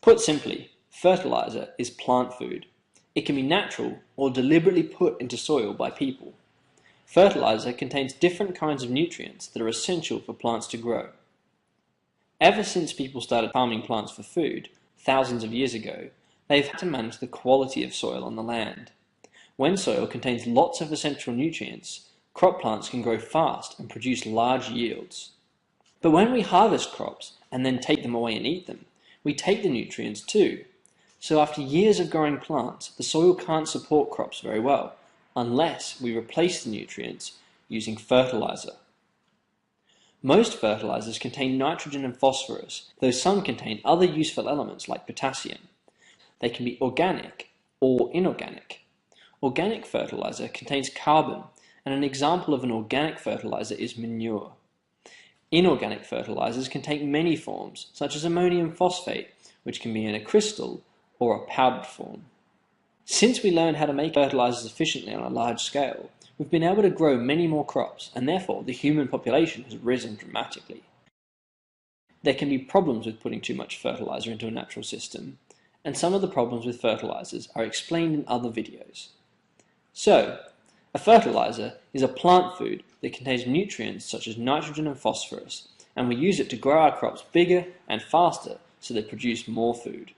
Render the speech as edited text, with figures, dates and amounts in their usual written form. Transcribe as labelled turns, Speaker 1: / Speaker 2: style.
Speaker 1: Put simply, fertilizer is plant food. It can be natural or deliberately put into soil by people. Fertilizer contains different kinds of nutrients that are essential for plants to grow. Ever since people started farming plants for food, thousands of years ago, they've had to manage the quality of soil on the land. When soil contains lots of essential nutrients, crop plants can grow fast and produce large yields. But when we harvest crops and then take them away and eat them, we take the nutrients too. So after years of growing plants, the soil can't support crops very well, unless we replace the nutrients using fertilizer. Most fertilizers contain nitrogen and phosphorus, though some contain other useful elements like potassium. They can be organic or inorganic. Organic fertilizer contains carbon, and an example of an organic fertilizer is manure. Inorganic fertilizers can take many forms, such as ammonium phosphate, which can be in a crystal or a powdered form. Since we learned how to make fertilizers efficiently on a large scale, we've been able to grow many more crops, and therefore the human population has risen dramatically. There can be problems with putting too much fertilizer into a natural system, and some of the problems with fertilizers are explained in other videos. So, a fertilizer is a plant food that contains nutrients such as nitrogen and phosphorus, and we use it to grow our crops bigger and faster so they produce more food.